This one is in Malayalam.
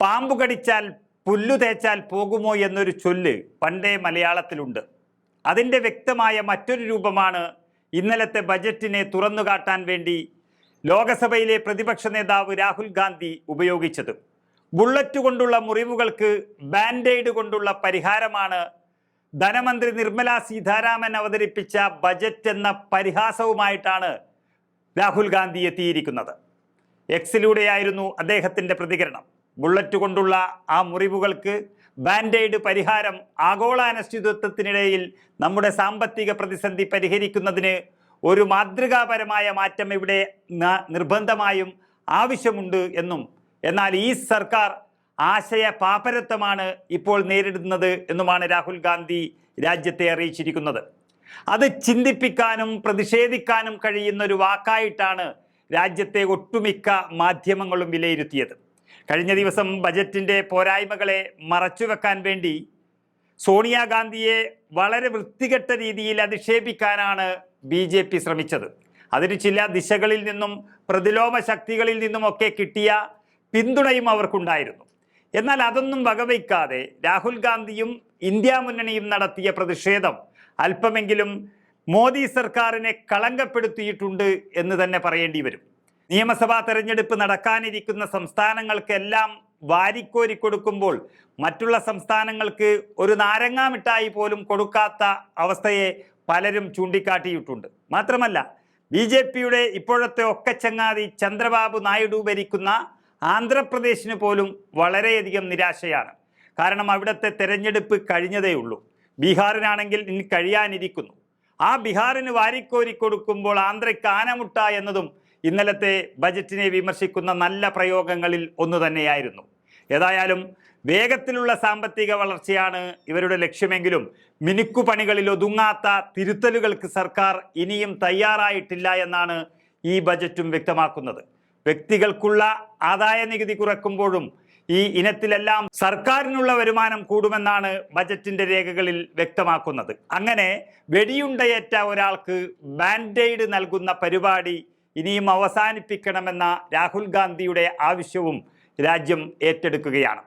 പാമ്പു കടിച്ചാൽ പുല്ലു തേച്ചാൽ പോകുമോ എന്നൊരു ചൊല്ല് പണ്ടേ മലയാളത്തിലുണ്ട്. അതിൻ്റെ വ്യക്തമായ മറ്റൊരു രൂപമാണ് ഇന്നലത്തെ ബജറ്റിനെ തുറന്നുകാട്ടാൻ വേണ്ടി ലോകസഭയിലെ പ്രതിപക്ഷ നേതാവ് രാഹുൽ ഗാന്ധി ഉപയോഗിച്ചത്. ബുള്ളറ്റ് കൊണ്ടുള്ള മുറിവുകൾക്ക് ബാൻഡെയ്ഡ് കൊണ്ടുള്ള പരിഹാരമാണ് ധനമന്ത്രി നിർമ്മല സീതാരാമൻ അവതരിപ്പിച്ച ബജറ്റ് എന്ന പരിഹാസവുമായിട്ടാണ് രാഹുൽ ഗാന്ധി എത്തിയിരിക്കുന്നത്. എക്സിലൂടെയായിരുന്നു അദ്ദേഹത്തിൻ്റെ പ്രതികരണം. ബുള്ളറ്റ് കൊണ്ടുള്ള ആ മുറിവുകൾക്ക് ബാൻഡെയ്ഡ് പരിഹാരം ആഗോള അനിശ്ചിതത്വത്തിനിടയിൽ നമ്മുടെ സാമ്പത്തിക പ്രതിസന്ധി പരിഹരിക്കുന്നതിന് ഒരു മാതൃകാപരമായ മാറ്റം ഇവിടെ നിർബന്ധമായും ആവശ്യമുണ്ട് എന്നും, എന്നാൽ ഈ സർക്കാർ ആശയ പാപ്പരത്വമാണ് ഇപ്പോൾ നേരിടുന്നത് എന്നുമാണ് രാഹുൽ ഗാന്ധി രാജ്യത്തെ അറിയിച്ചിരിക്കുന്നത്. അത് ചിന്തിപ്പിക്കാനും പ്രതിഷേധിക്കാനും കഴിയുന്ന ഒരു വാക്കായിട്ടാണ് രാജ്യത്തെ ഒട്ടുമിക്ക മാധ്യമങ്ങളും വിലയിരുത്തിയത്. കഴിഞ്ഞ ദിവസം ബജറ്റിൻ്റെ പോരായ്മകളെ മറച്ചുവെക്കാൻ വേണ്ടി സോണിയാഗാന്ധിയെ വളരെ വൃത്തികെട്ട രീതിയിൽ അധിക്ഷേപിക്കാനാണ് BJP ശ്രമിച്ചത്. അതിന് ചില ദിശകളിൽ നിന്നും പ്രതിലോമ ശക്തികളിൽ നിന്നുമൊക്കെ കിട്ടിയ പിന്തുണയും അവർക്കുണ്ടായിരുന്നു. എന്നാൽ അതൊന്നും വകവയ്ക്കാതെ രാഹുൽ ഗാന്ധിയും ഇന്ത്യ മുന്നണിയും നടത്തിയ പ്രതിഷേധം അല്പമെങ്കിലും മോദി സർക്കാരിനെ കളങ്കപ്പെടുത്തിയിട്ടുണ്ട് എന്ന് തന്നെ പറയേണ്ടി വരും. നിയമസഭാ തെരഞ്ഞെടുപ്പ് നടക്കാനിരിക്കുന്ന സംസ്ഥാനങ്ങൾക്കെല്ലാം വാരിക്കോരി കൊടുക്കുമ്പോൾ മറ്റുള്ള സംസ്ഥാനങ്ങൾക്ക് ഒരു നാരങ്ങാമിഠായി പോലും കൊടുക്കാത്ത അവസ്ഥയെ പലരും ചൂണ്ടിക്കാട്ടിയിട്ടുണ്ട്. മാത്രമല്ല BJPയുടെ ഇപ്പോഴത്തെ ഒക്കച്ചങ്ങാതി ചന്ദ്രബാബു നായിഡു ഭരിക്കുന്ന ആന്ധ്രാപ്രദേശിന് പോലും വളരെയധികം നിരാശയാണ്. കാരണം അവിടുത്തെ തെരഞ്ഞെടുപ്പ് കഴിഞ്ഞതേ ഉള്ളൂ. ബീഹാറിനാണെങ്കിൽ ഇനി കഴിയാനിരിക്കുന്നു. ആ ബീഹാറിന് വാരിക്കോരി കൊടുക്കുമ്പോൾ ആന്ധ്രയ്ക്ക് ആനമുട്ട എന്നതും ഇന്നലത്തെ ബജറ്റിനെ വിമർശിക്കുന്ന നല്ല പ്രയോഗങ്ങളിൽ ഒന്ന് തന്നെയായിരുന്നു. ഏതായാലും വേഗത്തിലുള്ള സാമ്പത്തിക വളർച്ചയാണ് ഇവരുടെ ലക്ഷ്യമെങ്കിലും മിനുക്കുപണികളിൽ ഒതുങ്ങാത്ത തിരുത്തലുകൾക്ക് സർക്കാർ ഇനിയും തയ്യാറായിട്ടില്ല എന്നാണ് ഈ ബജറ്റും വ്യക്തമാക്കുന്നത്. വ്യക്തികൾക്കുള്ള ആദായ നികുതി കുറയ്ക്കുമ്പോഴും ഈ ഇനത്തിലെല്ലാം സർക്കാരിനുള്ള വരുമാനം കൂടുമെന്നാണ് ബജറ്റിന്റെ രേഖകളിൽ വ്യക്തമാക്കുന്നത്. അങ്ങനെ വെടിയുണ്ടയേറ്റ ഒരാൾക്ക് ബാൻഡെയ്ഡ് നൽകുന്ന പരിപാടി ഇനിയും അവസാനിപ്പിക്കണമെന്ന രാഹുൽ ഗാന്ധിയുടെ ആവശ്യവും രാജ്യം ഏറ്റെടുക്കുകയാണ്.